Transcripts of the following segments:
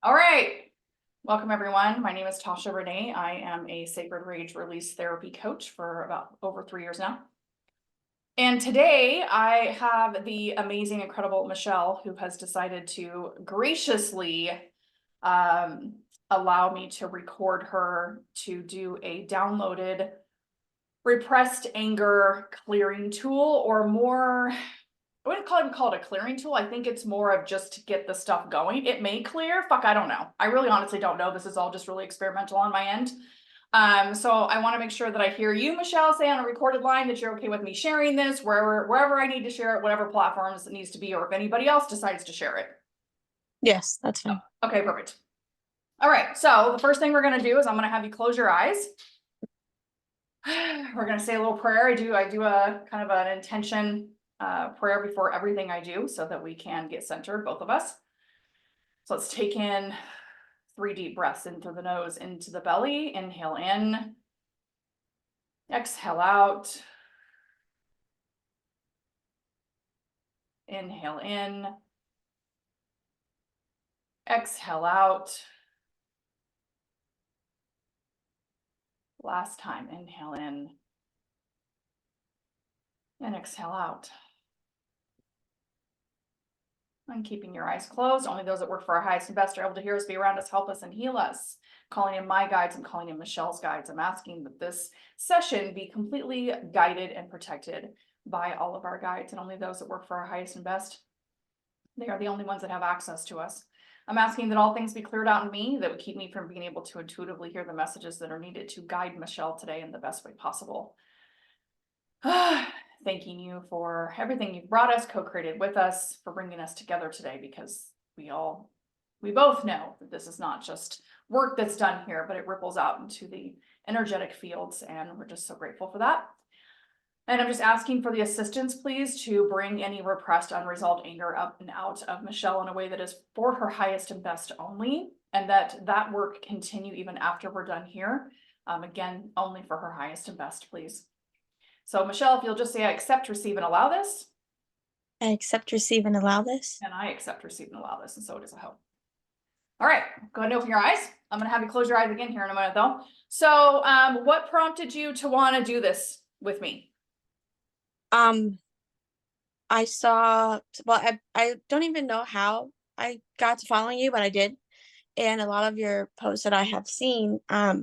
All right. Welcome, everyone. My name is Tasha Renee. I am a Sacred Rage Release Therapy coach for about over 3 years now. And today I have the amazing, incredible Michelle, who has decided to graciously allow me to record her to do a downloaded repressed anger clearing tool, or more, I wouldn't call it a clearing tool. I think it's more of just to get the stuff going. It may clear. Fuck, I don't know. I really honestly don't know. This is all just really experimental on my end. So I want to make sure that I hear you, Michelle, say on a recorded line that you're okay with me sharing this wherever I need to share it, whatever platforms it needs to be, or if anybody else decides to share it. Yes, that's fine. Okay, perfect. All right. So the first thing we're going to do is I'm going to have you close your eyes. We're going to say a little prayer. I do a kind of an intention prayer before everything I do so that we can get centered, both of us. So let's take in 3 deep breaths in through the nose, into the belly. Inhale in. Exhale out. Inhale in. Exhale out. Last time, inhale in. And exhale out. And keeping your eyes closed. Only those that work for our highest and best are able to hear us, be around us, help us, and heal us. Calling in my guides and calling in Michelle's guides. I'm asking that this session be completely guided and protected by all of our guides, and only those that work for our highest and best. They are the only ones that have access to us. I'm asking that all things be cleared out in me that would keep me from being able to intuitively hear the messages that are needed to guide Michelle today in the best way possible. Thanking you for everything you've brought us, co-created with us, for bringing us together today, because we both know that this is not just work that's done here, but it ripples out into the energetic fields, and we're just so grateful for that. And I'm just asking for the assistance, please, to bring any repressed, unresolved anger up and out of Michelle in a way that is for her highest and best only, and that work continue even after we're done here. Again, only for her highest and best, please. So Michelle, if you'll just say, I accept, receive, and allow this. I accept, receive, and allow this. And I accept, receive, and allow this, and so it is a hope. All right, go ahead and open your eyes. I'm gonna have you close your eyes again here in a minute though. So what prompted you to want to do this with me? I saw, well, I don't even know how I got to following you, but I did. And a lot of your posts that I have seen, I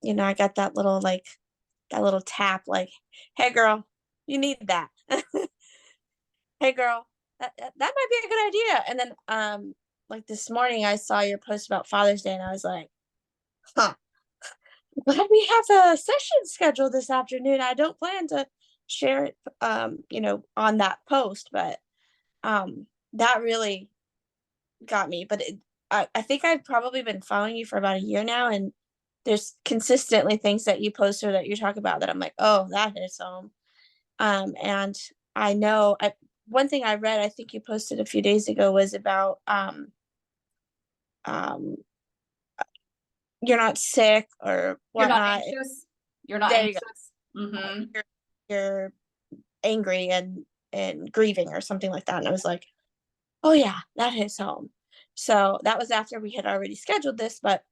got that little tap, like, hey girl, you need that. Hey girl, that might be a good idea. And then like this morning I saw your post about Father's Day and I was like, huh, glad we have a session scheduled this afternoon. I don't plan to share it on that post, but that really got me. But I think I've probably been following you for about a year now, and there's consistently things that you post or that you talk about that I'm like, oh, that hits home. And I know one thing I read, I think you posted a few days ago, was about um you're not sick or You're not whatnot. anxious. You're not There you anxious. Mm-hmm. go. You're angry and grieving or something like that. And I was like, oh yeah, that hits home. So that was after we had already scheduled this, but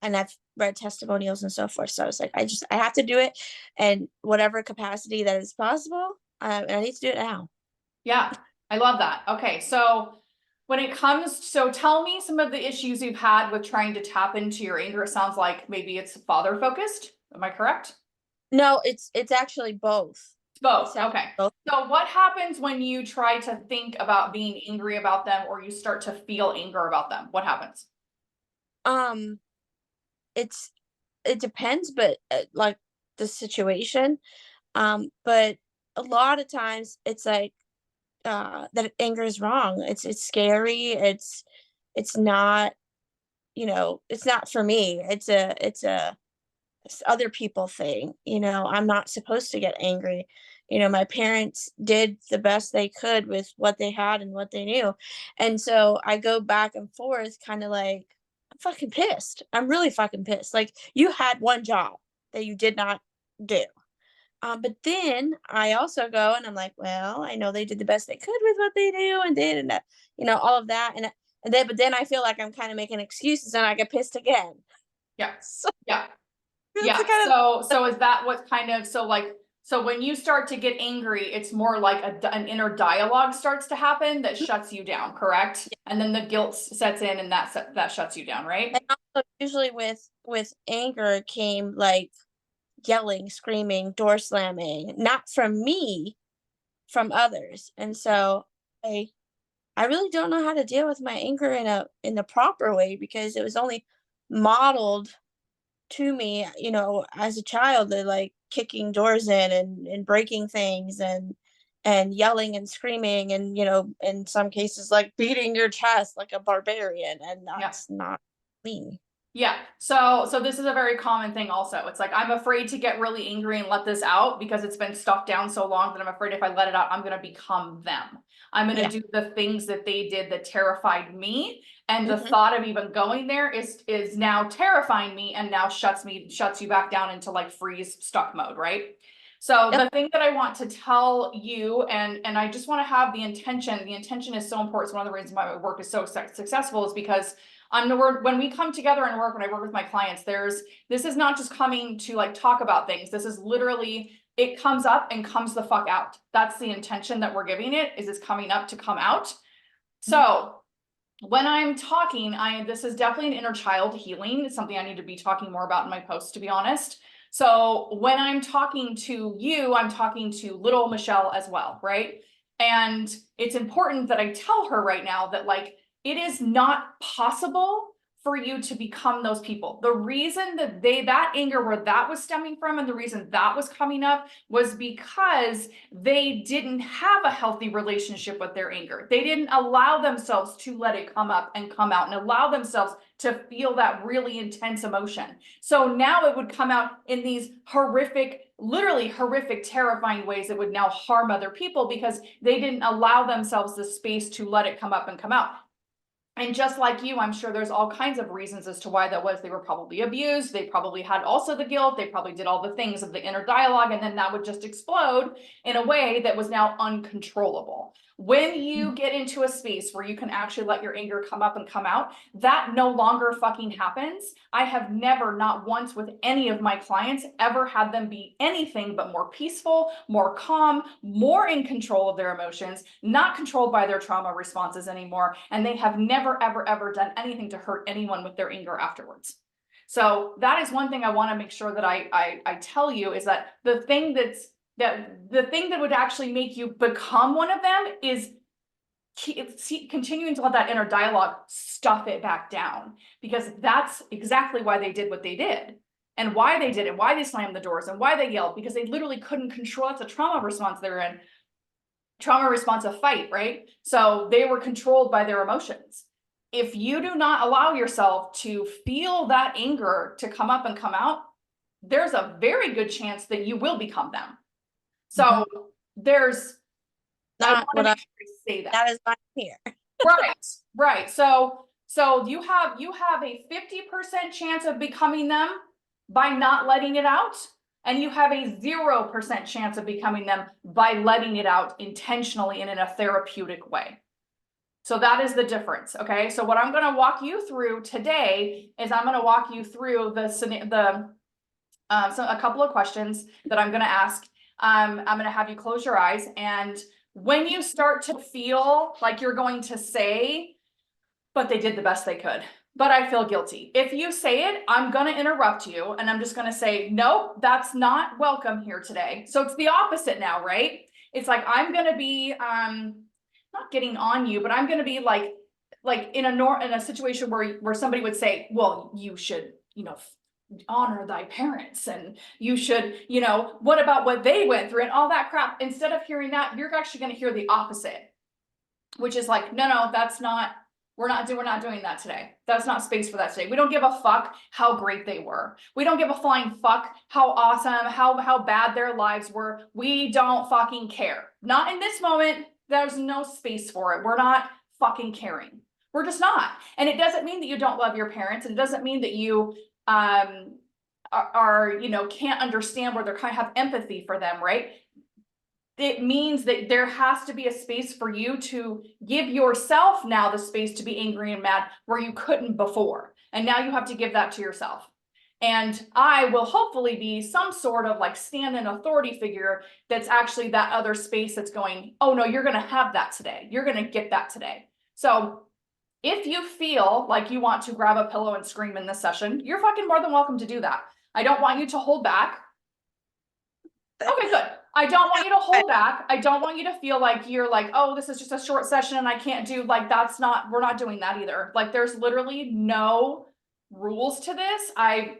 and I've read testimonials and so forth. So I was like, I have to do it, and whatever capacity that is possible, and I need to do it now. Yeah, I love that. Okay, so tell me some of the issues you've had with trying to tap into your anger. It sounds like maybe it's father focused. Am I correct? No, it's actually both. Both. It's actually Okay. both. So what happens when you try to think about being angry about them, or you start to feel anger about them? What happens? Um, it's it depends, but like the situation. But a lot of times it's like that anger is wrong. It's scary. It's not, it's not for me. It's other people thing. I'm not supposed to get angry. My parents did the best they could with what they had and what they knew. And so I go back and forth, kind of like, I'm fucking pissed. I'm really fucking pissed. Like, you had one job that you did not do. But then I also go and I'm like, well, I know they did the best they could with what they do and did, and all of that. And but then I feel like I'm kind of making excuses and I get pissed again. Yeah, So yeah. it's Yeah, the kind of, so is that what kind of, so like, so when you start to get angry, it's more like an inner dialogue starts to happen that shuts you down, correct? And then the guilt sets in and that shuts you down, right? and also usually with anger came like yelling, screaming, door slamming, not from me, from others. And so I I really don't know how to deal with my anger in the proper way because it was only modeled to me, as a child, like kicking doors in and breaking things and yelling and screaming and in some cases like beating your chest like a barbarian, and Yeah. that's not me. Yeah, so this is a very common thing also. It's like I'm afraid to get really angry and let this out because it's been stuffed down so long that I'm afraid if I let it out, I'm gonna become them. I'm gonna Yeah. do the things that they did that terrified me. And the Hmm. thought of even going there is now terrifying me and now shuts you back down into like freeze stuck mode, right? So Yep. the thing that I want to tell you, and I just want to have the intention is so important. It's one of the reasons why my work is so successful is because when we come together and work, when I work with my clients, this is not just coming to like talk about things. This is literally, it comes up and comes the fuck out. That's the intention that we're giving it, is it's coming up to come out. So when I'm talking, this is definitely an inner child healing. It's something I need to be talking more about in my posts, to be honest. So when I'm talking to you, I'm talking to little Michelle as well, right? And it's important that I tell her right now that like, it is not possible for you to become those people. The reason that that anger where that was stemming from and the reason that was coming up was because they didn't have a healthy relationship with their anger. They didn't allow themselves to let it come up and come out and allow themselves to feel that really intense emotion. So now it would come out in these horrific, literally horrific, terrifying ways that would now harm other people because they didn't allow themselves the space to let it come up and come out. And just like you, I'm sure there's all kinds of reasons as to why that was. They were probably abused. They probably had also the guilt. They probably did all the things of the inner dialogue. And then that would just explode in a way that was now uncontrollable. When you get into a space where you can actually let your anger come up and come out, that no longer fucking happens. I have never, not once with any of my clients, ever had them be anything but more peaceful, more calm, more in control of their emotions, not controlled by their trauma responses anymore. And they have never, ever, ever done anything to hurt anyone with their anger afterwards. So that is one thing I want to make sure that I tell you is that the thing that would actually make you become one of them is continuing to let that inner dialogue stuff it back down, because that's exactly why they did what they did and why they did it, why they slammed the doors and why they yelled, because they literally couldn't control. It's a trauma response they were in. Trauma response of fight, right? So they were controlled by their emotions. If you do not allow yourself to feel that anger to come up and come out, there's a very good chance that you will become them. So there's, I Not want to what make I sure I say that. That is why I'm here. Right. So you have a 50% chance of becoming them by not letting it out, and you have a 0% chance of becoming them by letting it out intentionally and in a therapeutic way. So that is the difference. Okay. So what I'm going to walk you through today is I'm going to walk you through so a couple of questions that I'm going to ask. I'm going to have you close your eyes, and when you start to feel like you're going to say, but they did the best they could, but I feel guilty. If you say it, I'm going to interrupt you and I'm just going to say, no, that's not welcome here today. So it's the opposite now, right? It's like, I'm going to be, not getting on you, but I'm going to be like in a situation where somebody would say, well, you should, honor thy parents, and you should, what about what they went through and all that crap. Instead of hearing that, you're actually going to hear the opposite, which is like, no, that's not, we're not doing that today. That's not space for that today. We don't give a fuck how great they were. We don't give a flying fuck how awesome, how bad their lives were. We don't fucking care. Not in this moment. There's no space for it. We're not fucking caring. We're just not. And it doesn't mean that you don't love your parents. And it doesn't mean that you are can't understand where they're kind of have empathy for them, right? it means that there has to be a space for you to give yourself now the space to be angry and mad where you couldn't before. And now you have to give that to yourself. And I will hopefully be some sort of like stand-in authority figure that's actually that other space that's going, oh no, you're gonna have that today. You're gonna get that today. So if you feel like you want to grab a pillow and scream in this session, you're fucking more than welcome to do that. I don't want you to hold back. Okay, good. I don't want you to hold back. I don't want you to feel like you're like, oh, this is just a short session and I can't do, like, that's not, we're not doing that either. Like, there's literally no rules to this. I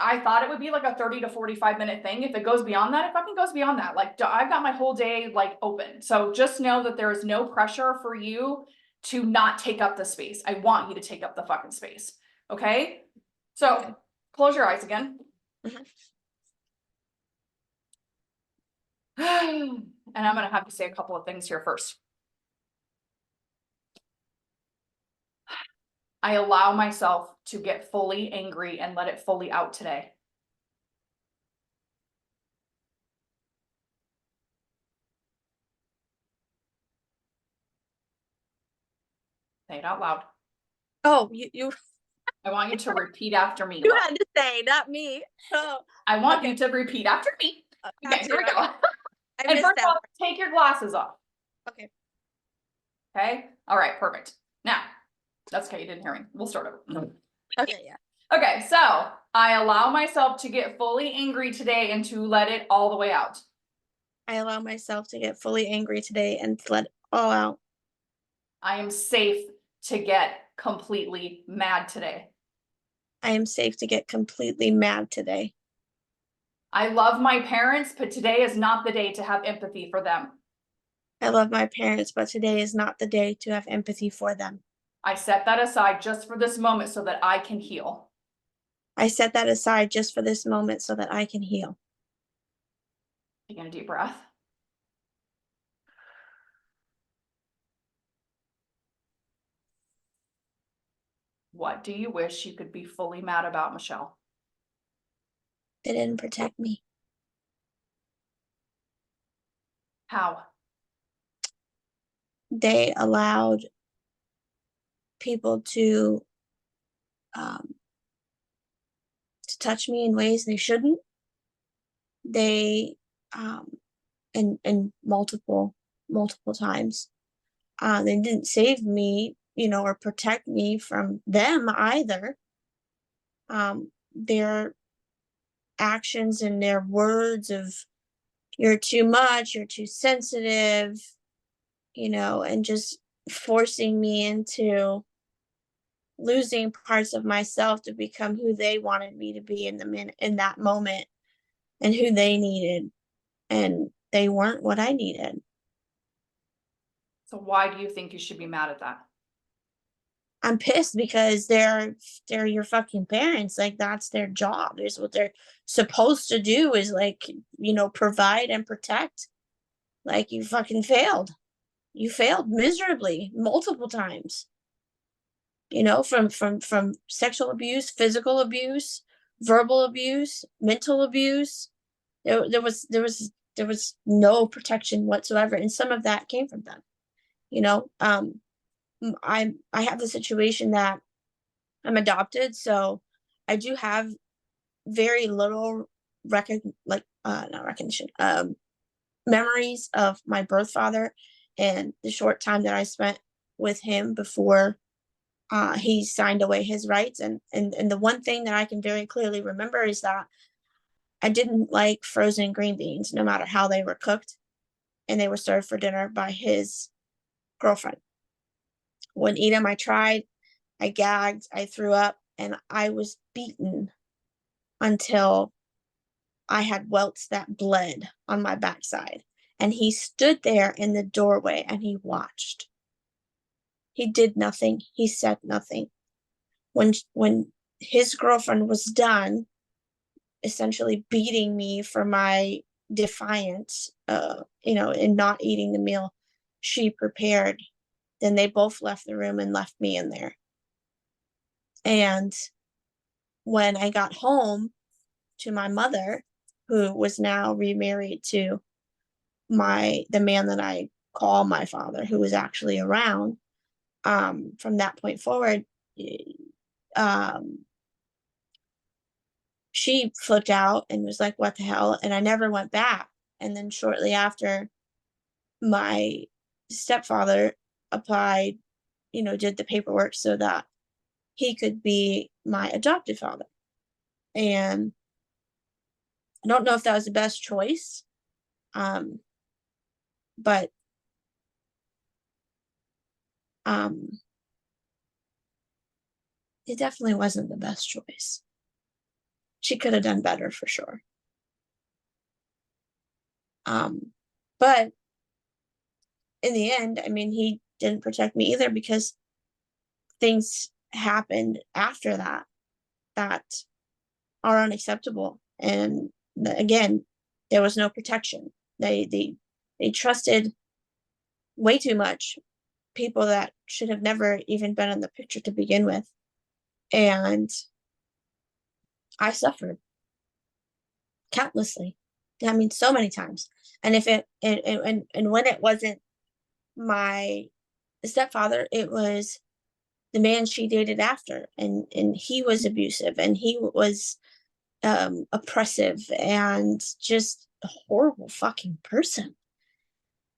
thought it would be like a 30 to 45 minute thing. If it goes beyond that, it fucking goes beyond that. Like, I've got my whole day like open. So just know that there is no pressure for you to not take up the space. I want you to take up the fucking space. Okay? So Okay. close your eyes again. Mhm. And I'm gonna have to say a couple of things here first. I allow myself to get fully angry and let it fully out today. Say it out loud. Oh, you I want you to repeat after me. you had to say, not me. Oh, I want okay. you to repeat after me. Okay, Got here we you. go. I And missed first that of all, part. take your glasses off. Okay. Okay? All right, perfect. Now, that's okay, you didn't hear me. We'll start over. Okay, yeah. Okay, so I allow myself to get fully angry today and to let it all the way out. I allow myself to get fully angry today and to let it all out. I am safe to get completely mad today. I am safe to get completely mad today. I love my parents, but today is not the day to have empathy for them. I love my parents, but today is not the day to have empathy for them. I set that aside just for this moment so that I can heal. I set that aside just for this moment so that I can heal. Taking a deep breath. What do you wish you could be fully mad about, Michelle? They didn't protect me. How? They allowed people um, to touch me in ways they shouldn't. They and multiple times. They didn't save me, or protect me from them either. Their actions and their words of "you're too much, you're too sensitive," and just forcing me into losing parts of myself to become who they wanted me to be in that moment, and who they needed, and they weren't what I needed. So why do you think you should be mad at that? I'm pissed because they're your fucking parents. Like, that's their job. Is what they're supposed to do, is like, provide and protect. Like, you fucking failed. You failed miserably multiple times. From sexual abuse, physical abuse, verbal abuse, mental abuse. There was no protection whatsoever, and some of that came from them. You know, I have the situation that I'm adopted, so I do have very little not recognition, memories of my birth father and the short time that I spent with him before he signed away his rights. And the one thing that I can very clearly remember is that I didn't like frozen green beans, no matter how they were cooked, and they were served for dinner by his girlfriend. When Edom, I tried, I gagged, I threw up, and I was beaten until I had welts that bled on my backside. And he stood there in the doorway and he watched. He did nothing. He said nothing. When his girlfriend was done, essentially beating me for my defiance, in not eating the meal she prepared, then they both left the room and left me in there. And when I got home to my mother, who was now remarried to the man that I call my father, who was actually around, from that point forward, um, she flipped out and was like, what the hell? And I never went back. And then shortly after, my stepfather applied, did the paperwork so that he could be my adopted father. And I don't know if that was the best choice. But um it definitely wasn't the best choice. She could have done better for sure. But in the end, I mean, he didn't protect me either, because things happened after that are unacceptable. And again, there was no protection. They trusted way too much people that should have never even been in the picture to begin with. And I suffered countlessly. I mean, so many times. And if it and when it wasn't my stepfather, it was the man she dated after, and he was abusive, and he was oppressive, and just a horrible fucking person.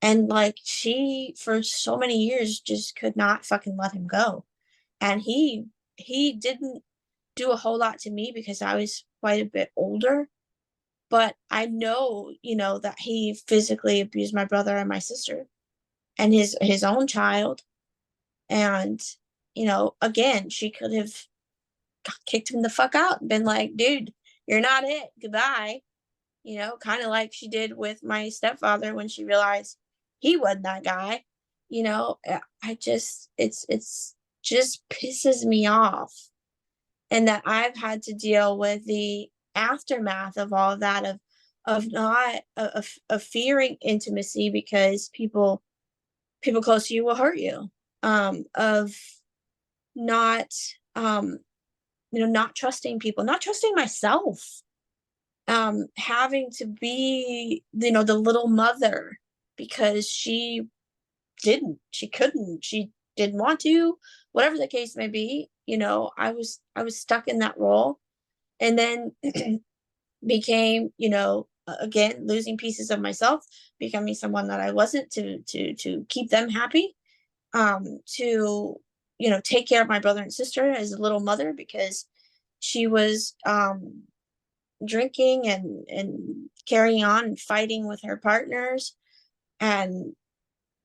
And like, she for so many years just could not fucking let him go. And he didn't do a whole lot to me because I was quite a bit older. But I know, that he physically abused my brother and my sister and his own child. And, again, she could have kicked him the fuck out and been like, dude, you're not it. Goodbye. Kind of like she did with my stepfather when she realized he wasn't that guy. I just, it's just pisses me off. And that I've had to deal with the aftermath of all of that, of not of fearing intimacy because people close to you will hurt you, of not not trusting people, not trusting myself, having to be the little mother because she couldn't, she didn't want to, whatever the case may be. I was stuck in that role. And then became, again, losing pieces of myself, becoming someone that I wasn't, to keep them happy, to take care of my brother and sister as a little mother, because she was drinking and carrying on and fighting with her partners. And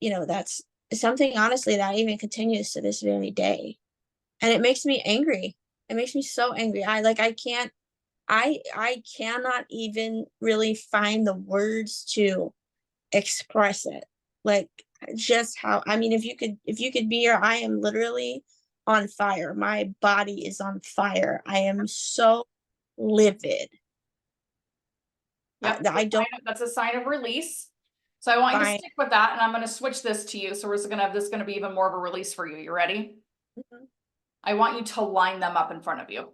that's something, honestly, that even continues to this very day. And it makes me angry. It makes me so angry. I can't, I cannot even really find the words to express it. Like, just how, I mean, if you could be here, I am literally on fire. My body is on fire. I am so livid. Yep, I don't that's a sign of release. So I want you to find. stick with that, and I'm gonna switch this to you, so we're gonna have this gonna be even more of a release for you. You ready? Mhm, I want you to line them up in front of you.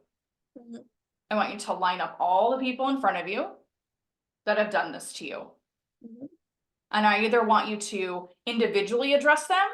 mhm, I want you to line up all the people in front of you that have done this to you. mhm. And I either want you to individually address them,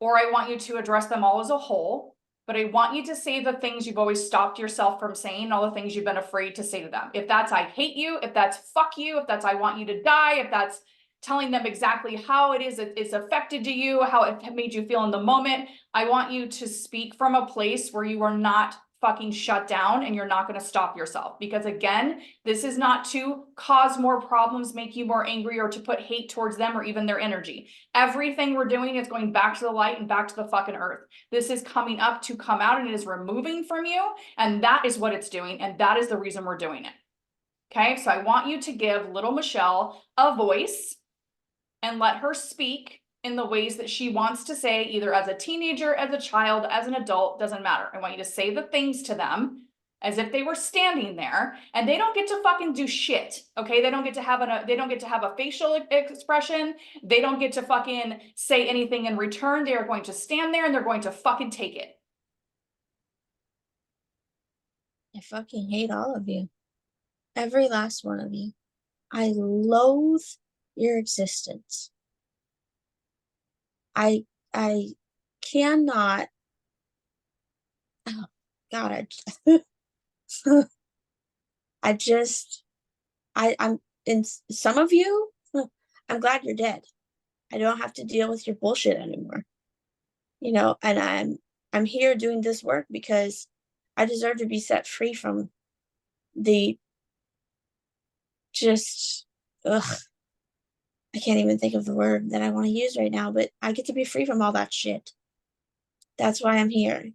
or I want you to address them all as a whole. But I want you to say the things you've always stopped yourself from saying, all the things you've been afraid to say to them. If that's I hate you, if that's fuck you, if that's I want you to die, if that's telling them exactly how it is it's affected to you, how it made you feel in the moment, I want you to speak from a place where you are not fucking shut down and you're not going to stop yourself. Because again, this is not to cause more problems, make you more angry, or to put hate towards them or even their energy. Everything we're doing is going back to the light and back to the fucking earth. This is coming up to come out, and it is removing from you. And that is what it's doing. And that is the reason we're doing it. Okay. So I want you to give little Michelle a voice and let her speak in the ways that she wants to say, either as a teenager, as a child, as an adult, doesn't matter. I want you to say the things to them as if they were standing there, and they don't get to fucking do shit. Okay. They don't get to have a facial expression. They don't get to fucking say anything in return. They are going to stand there and they're going to fucking take it. I fucking hate all of you. Every last one of you. I loathe your existence. I cannot. Oh God, I just I'm in some of you. I'm glad you're dead. I don't have to deal with your bullshit anymore. And I'm here doing this work because I deserve to be set free from the just ugh. I can't even think of the word that I want to use right now, but I get to be free from all that shit. That's why I'm here.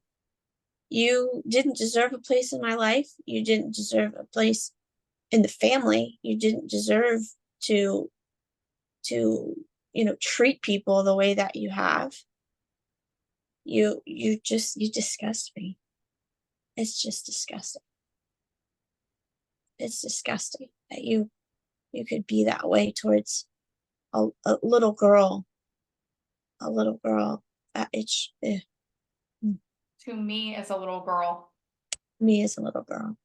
You didn't deserve a place in my life. You didn't deserve a place in the family. You didn't deserve to treat people the way that you have. You disgust me. It's just disgusting. It's disgusting that you could be that way towards a little girl. A little girl. It's To me as a little girl. Me as a little girl.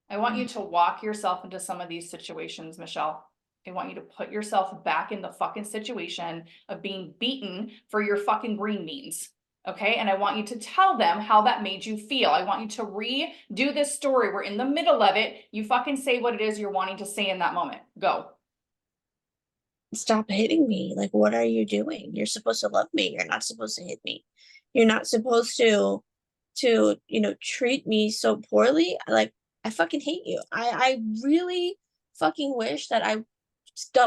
I want you to walk yourself into some of these situations, Michelle. I want you to put yourself back in the fucking situation of being beaten for your fucking green beans. Okay. And I want you to tell them how that made you feel. I want you to redo this story. We're in the middle of it. You fucking say what it is you're wanting to say in that moment. Go. Stop hitting me. Like, what are you doing? You're supposed to love me. You're not supposed to hit me. You're not supposed to treat me so poorly. Like, I fucking hate you. I really fucking wish that I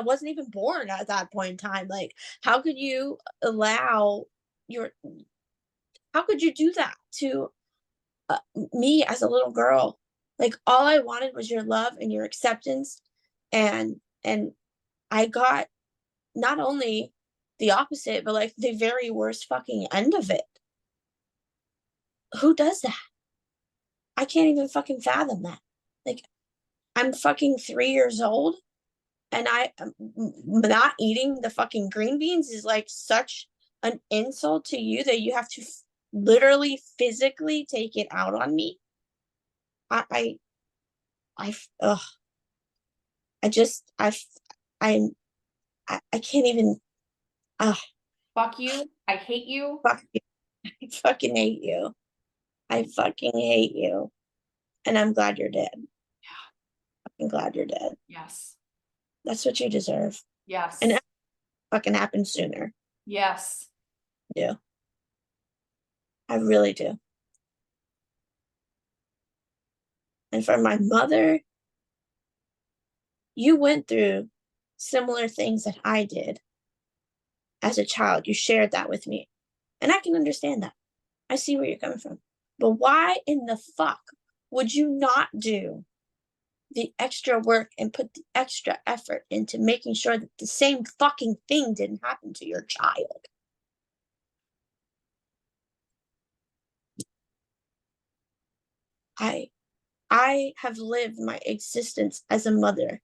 wasn't even born at that point in time. Like, how could you allow your how could you do that to me as a little girl? Like, all I wanted was your love and your acceptance, and I got not only the opposite, but like the very worst fucking end of it. Who does that? I can't even fucking fathom that. Like, I'm fucking 3 years old and I am not eating the fucking green beans is like such an insult to you that you have to literally physically take it out on me. I, ugh. I just, I'm, I can't even, ugh, Fuck you. I hate you. fuck you. I fucking hate you. I fucking hate you. And I'm glad you're dead. I'm glad you're dead. Yes. That's what you deserve. Yes. And it fucking happened sooner. Yes. I do. I really do. And for my mother, you went through similar things that I did as a child. You shared that with me. And I can understand that. I see where you're coming from. But why in the fuck would you not do the extra work and put the extra effort into making sure that the same fucking thing didn't happen to your child? I have lived my existence as a mother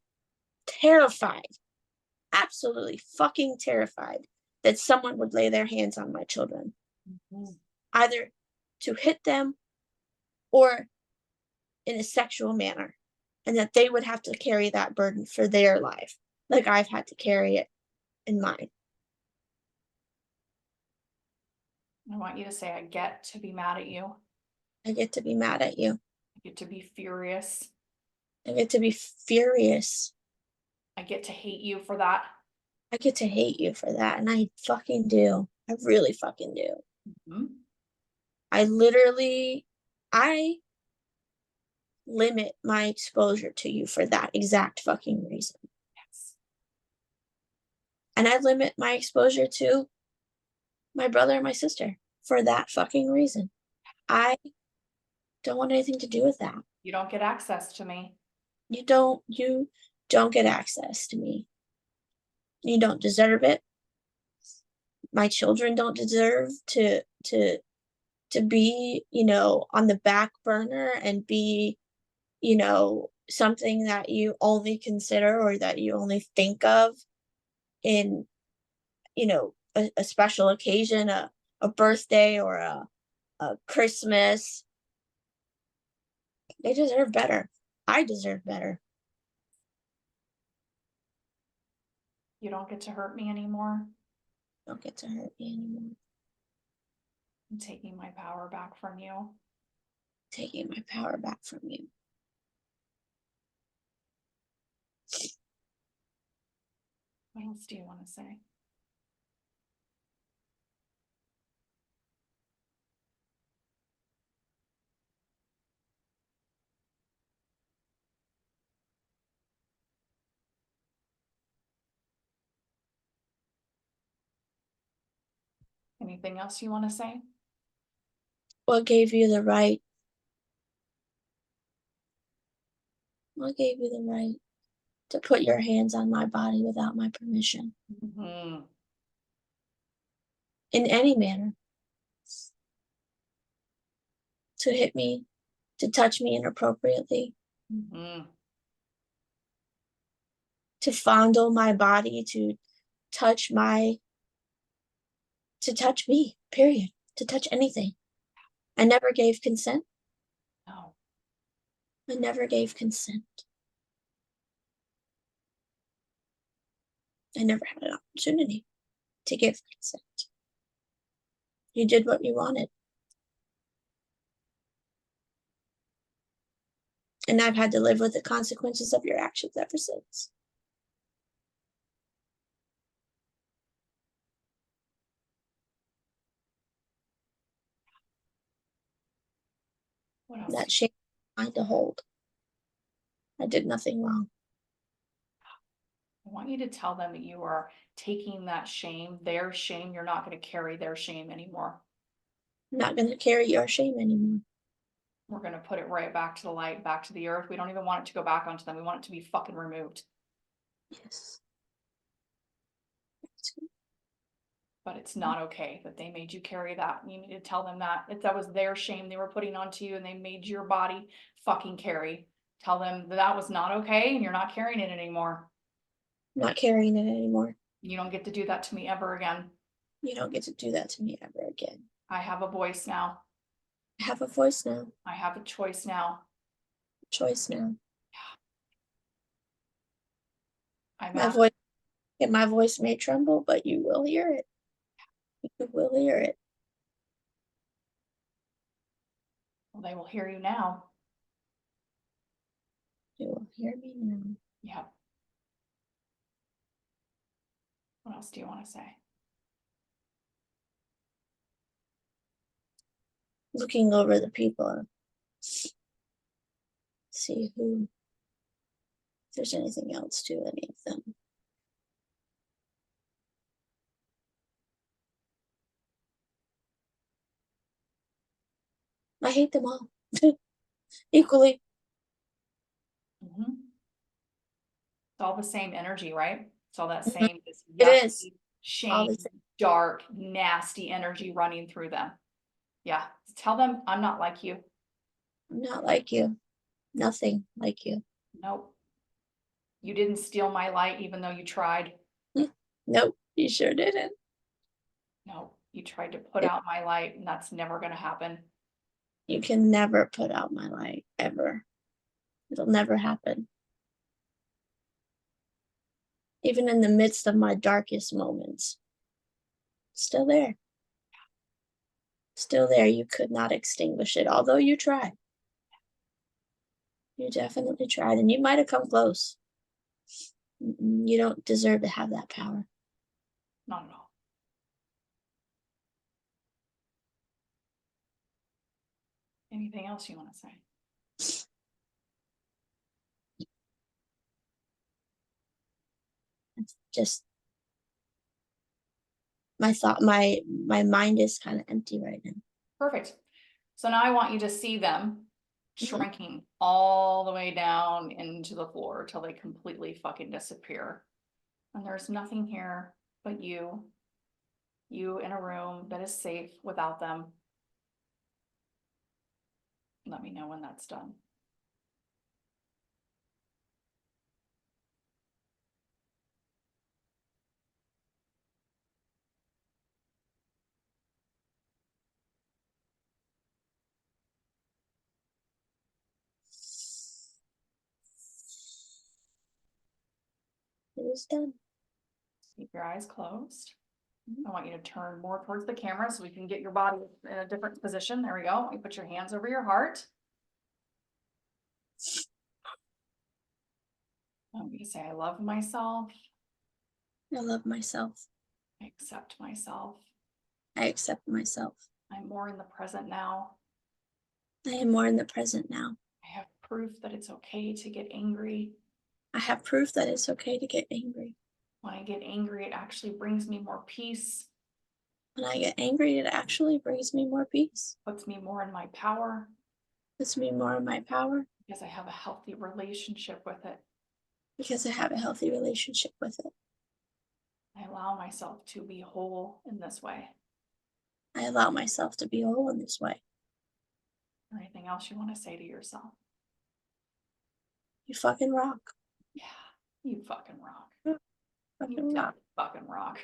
terrified, absolutely fucking terrified that someone would lay their hands on my children, either to hit them or in a sexual manner, and that they would have to carry that burden for their life, like I've had to carry it in mine. I want you to say, I get to be mad at you. I get to be mad at you. I get to be furious. I get to be furious. I get to hate you for that. I get to hate you for that. And I fucking do. I really fucking do. Mm-hmm. I limit my exposure to you for that exact fucking reason. Yes. And I limit my exposure to my brother and my sister for that fucking reason. I don't want anything to do with that. You don't get access to me. You don't get access to me. You don't deserve it. My children don't deserve to be, on the back burner and be, something that you only consider or that you only think of in, a special occasion, a birthday or a Christmas. They deserve better. I deserve better. You don't get to hurt me anymore. Don't get to hurt me anymore. I'm taking my power back from you. Taking my power back from you. What else do you want to say? Anything else you want to say? What gave you the right? What gave you the right to put your hands on my body without my permission? Mm-hmm. In any manner. To hit me, to touch me inappropriately, Mm-hmm. to fondle my body, to touch me, period. To touch anything. I never gave consent. No. I never gave consent. I never had an opportunity to give consent. You did what you wanted. And I've had to live with the consequences of your actions ever since. What else? That shame I had to hold. I did nothing wrong. I want you to tell them that you are taking that shame, their shame. You're not going to carry their shame anymore. I'm not going to carry your shame anymore. We're going to put it right back to the light, back to the earth. We don't even want it to go back onto them. We want it to be fucking removed. Yes. But it's not okay that they made you carry that. You need to tell them that if that was their shame they were putting onto you and they made your body fucking carry. Tell them that that was not okay and you're not carrying it anymore. I'm not carrying it anymore. You don't get to do that to me ever again. You don't get to do that to me ever again. I have a voice now. I have a voice now. I have a choice now. Choice now. I'm My voice may tremble, but you will hear it. You will hear it. Well, they will hear you now. You will hear me now. Yep. What else do you want to say? Looking over the people. See if there's anything else to any of them. I hate them all. Equally. Mm-hmm. It's all the same energy, right? It's all that Mhm. same this It yucky, is. shame, dark, nasty energy running through them. Yeah. Tell them I'm not like you. I'm not like you. Nothing like you. Nope. You didn't steal my light even though you tried. Nope, you sure didn't. No, you tried to put out my light and that's never going to happen. You can never put out my light, ever. It'll never happen. Even in the midst of my darkest moments. Still there. Still there. You could not extinguish it, although you tried. You definitely tried, and you might have come close. You don't deserve to have that power. Not at all. Anything else you want to say? It's just my mind is kind of empty right now. Perfect. So now I want you to see them shrinking all the way down into the floor till they completely fucking disappear. And there's nothing here but you in a room that is safe without them. Let me know when that's done. It is done. Keep your eyes closed. I want you to turn more towards the camera so we can get your body in a different position. There we go. You put your hands over your heart. I want you to say, I love myself. I love myself. I accept myself. I accept myself. I'm more in the present now. I am more in the present now. I have proof that it's okay to get angry. I have proof that it's okay to get angry. When I get angry, it actually brings me more peace, When I get angry, it actually brings me more peace. puts me more in my power Puts me more in my power because I have a healthy relationship with it. because I have a healthy relationship with it. I allow myself to be whole in this way. I allow myself to be whole in this way. Or anything else you want to say to yourself? You fucking rock. Yeah, you fucking rock. Fucking rock. Fucking rock.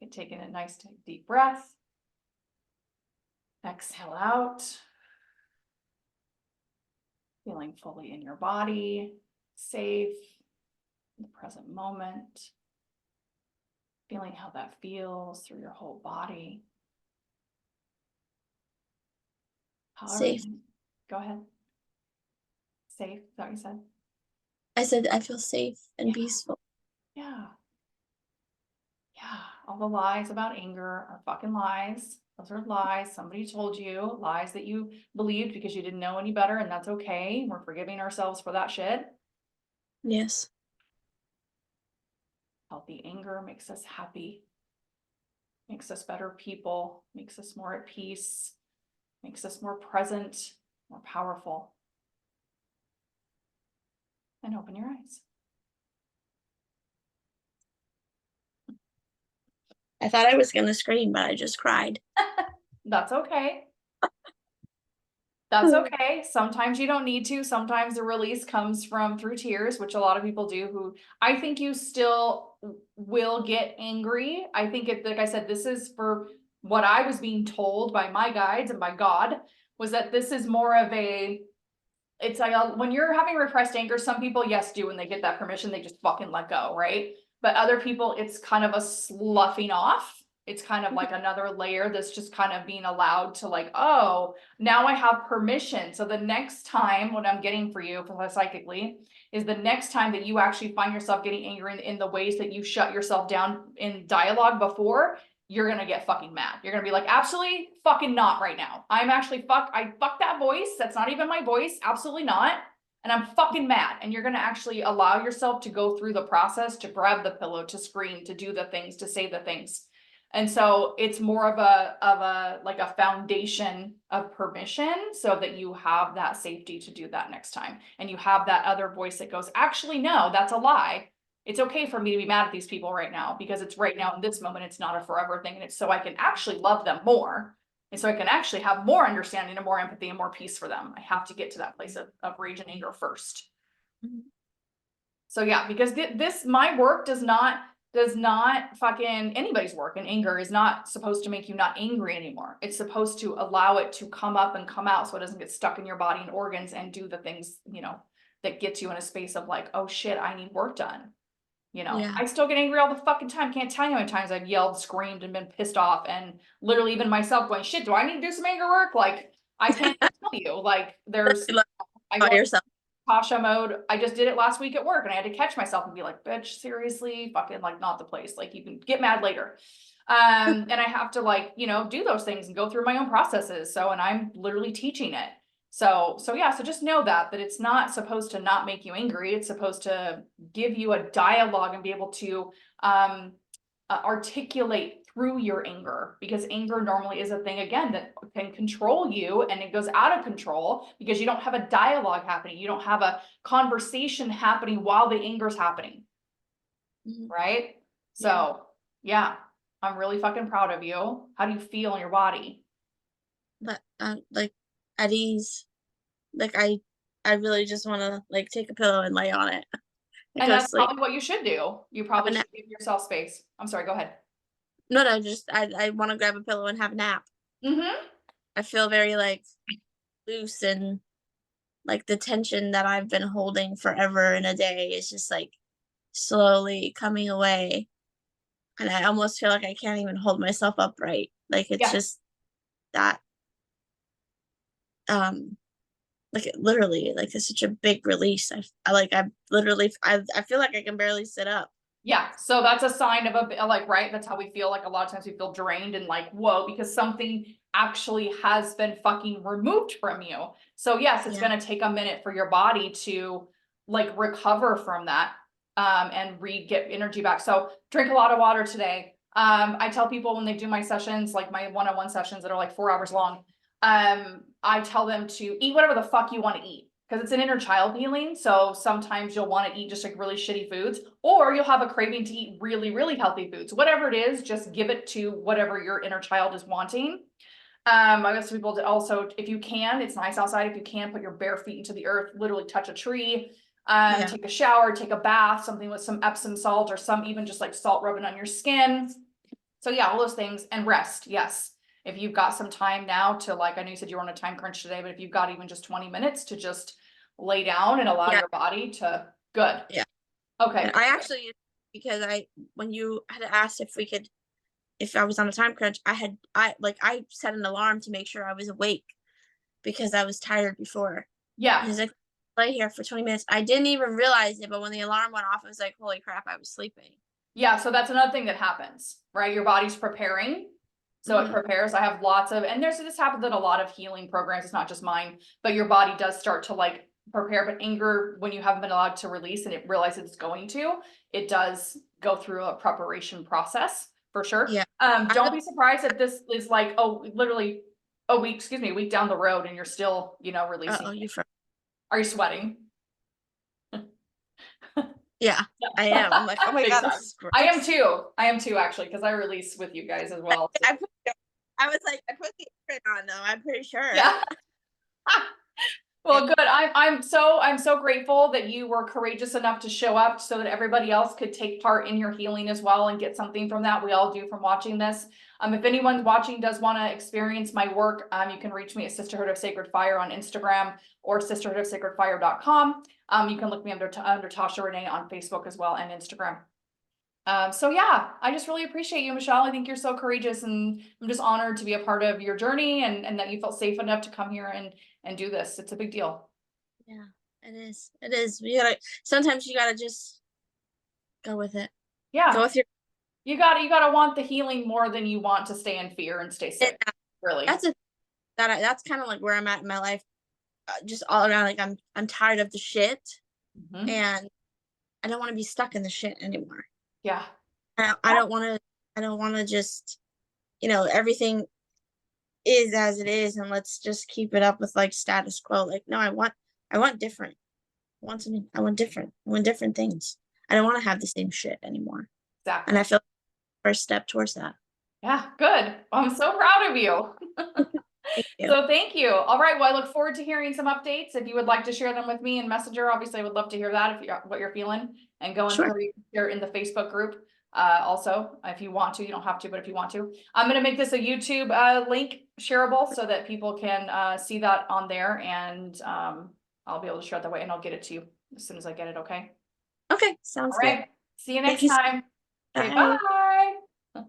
You're taking a nice deep breath. Exhale out. Feeling fully in your body, safe, in the present moment. Feeling how that feels through your whole body. Safe. Go ahead. Safe, is that what you said? I said I feel safe and Yeah. peaceful. Yeah. Yeah. All the lies about anger are fucking lies. Those are lies. Somebody told you, lies that you believed because you didn't know any better, and that's okay. We're forgiving ourselves for that shit. Yes. Healthy anger makes us happy, makes us better people, makes us more at peace, makes us more present, more powerful. And open your eyes. I thought I was gonna scream, but I just cried. That's okay. That's okay. Sometimes you don't need to. Sometimes the release comes from through tears, which a lot of people do, who I think you still will get angry. I think it, like I said, this is for what I was being told by my guides and by God, was that this is more of a, it's like when you're having repressed anger, some people, yes, do, when they get that permission, they just fucking let go, right? But other people, it's kind of a sloughing off. It's kind of like another layer that's just kind of being allowed to, like, oh, now I have permission. So the next time, what I'm getting for you psychically is the next time that you actually find yourself getting angry in the ways that you shut yourself down in dialogue before, you're gonna get fucking mad. You're gonna be like, absolutely fucking not right now. I'm actually I fuck that voice. That's not even my voice. Absolutely not. And I'm fucking mad. And you're gonna actually allow yourself to go through the process, to grab the pillow, to scream, to do the things, to say the things. And so it's more of a like a foundation of permission so that you have that safety to do that next time. And you have that other voice that goes, actually, no, that's a lie. It's okay for me to be mad at these people right now because it's right now in this moment, it's not a forever thing. And it's so I can actually love them more. And so I can actually have more understanding and more empathy and more peace for them. I have to get to that place of rage and anger first. Mhm. So yeah, because this, my work does not fucking, anybody's work, and anger is not supposed to make you not angry anymore. It's supposed to allow it to come up and come out so it doesn't get stuck in your body and organs and do the things, you know, that gets you in a space of like, oh shit, I need work done. You know, Yeah. I still get angry all the fucking time. Can't tell you how many times I've yelled, screamed, and been pissed off, and literally even myself going, shit, do I need to do some anger work? Like, I can't tell you, like, there's, You love I go yourself. Tasha mode. I just did it last week at work and I had to catch myself and be like, bitch, seriously, fucking like not the place. Like you can get mad later. And I have to, like, you know, do those things and go through my own processes. So, and I'm literally teaching it. So yeah, so just know that it's not supposed to not make you angry. It's supposed to give you a dialogue and be able to articulate through your anger, because anger normally is a thing, again, that can control you, and it goes out of control because you don't have a dialogue happening. You don't have a conversation happening while the anger's happening. Mhm. Right? So yeah, I'm really fucking proud of you. How do you feel in your body? But like at ease. Like I really just want to like take a pillow and lay on it and And go to that's sleep. probably what you should do. You probably Have a should give yourself space. I'm sorry, go ahead. No, just I want to grab a pillow and have a nap. Mm-hmm. I feel very like loose, and like the tension that I've been holding forever in a day is just like slowly coming away. And I almost feel like I can't even hold myself upright. Like it's Yeah. just that um like it literally like it's such a big release. I feel like I can barely sit up. Yeah, so that's a sign of like, right, that's how we feel, like, a lot of times we feel drained and like, whoa, because something actually has been fucking removed from you. So yes, it's Yeah. gonna take a minute for your body to like recover from that, and get energy back. So drink a lot of water today. I tell people when they do my sessions, like my one-on-one sessions that are like 4 hours long, I tell them to eat whatever the fuck you want to eat. Because it's an inner child healing. So sometimes you'll want to eat just like really shitty foods, or you'll have a craving to eat really, really healthy foods. Whatever it is, just give it to whatever your inner child is wanting. I guess people to also, if you can, it's nice outside. If you can, put your bare feet into the earth, literally touch a tree, Yeah. take a shower, take a bath, something with some Epsom salt or some even just like salt rubbing on your skin. So yeah, all those things, and rest. Yes. If you've got some time now to, like, I know you said you're on a time crunch today, but if you've got even just 20 minutes to just lay down and allow Yeah. your body to, good. Yeah. Okay. And I actually, because when you had asked if I was on a time crunch, I set an alarm to make sure I was awake because I was tired before. Yeah. Because I lay here for 20 minutes. I didn't even realize it, but when the alarm went off, I was like, holy crap, I was sleeping. Yeah. So that's another thing that happens, right? Your body's preparing. So it Mhm. prepares. I have lots of, and this happens in a lot of healing programs. It's not just mine, but your body does start to like prepare. But anger, when you haven't been allowed to release and it realizes it's going to, it does go through a preparation process for sure. Yeah. Don't be surprised if this is like, oh, literally a week down the road and you're still, releasing. Uh-oh, you froze. Are you sweating? Yeah, I am. I'm like, oh my Big God, time. this is gross. I am too. I am too, actually, because I release with you guys as well. So. I was like, I put the print on though, I'm pretty sure. Yeah. Well, good. I'm so grateful that you were courageous enough to show up so that everybody else could take part in your healing as well and get something from that. We all do from watching this. If anyone's watching does want to experience my work, you can reach me at Sisterhood of Sacred Fire on Instagram or sisterhoodofsacredfire.com. You can look me under Tasha Renee on Facebook as well and Instagram. So yeah, I just really appreciate you, Michelle. I think you're so courageous, and I'm just honored to be a part of your journey and that you felt safe enough to come here and do this. It's a big deal. Yeah, it is. It is. Sometimes you gotta just go with it. Go Yeah. with your, You gotta want the healing more than you want to stay in fear and stay sick. Really. that's kind of like where I'm at in my life. Just all around, like I'm tired of the shit, Mhm. and I don't want to be stuck in the shit anymore. Yeah. I don't want to. I don't want to just, everything is as it is, and let's just keep it up with like status quo. Like, no, I want different. I want different. I want different things. I don't want to have the same shit anymore. Exactly. And I feel like the first step towards that. Yeah, good. I'm so proud of you. Thank you. So thank you. All right. Well, I look forward to hearing some updates. If you would like to share them with me in Messenger, obviously I would love to hear that if you what you're feeling, and go Sure. and share in the Facebook group. Also, if you want to, you don't have to, but if you want to, I'm going to make this a YouTube link shareable so that people can see that on there, and I'll be able to share it that way, and I'll get it to you as soon as I get it. Okay. Okay. Sounds All good. right. See you Thank next you. time. Okay, Bye. bye.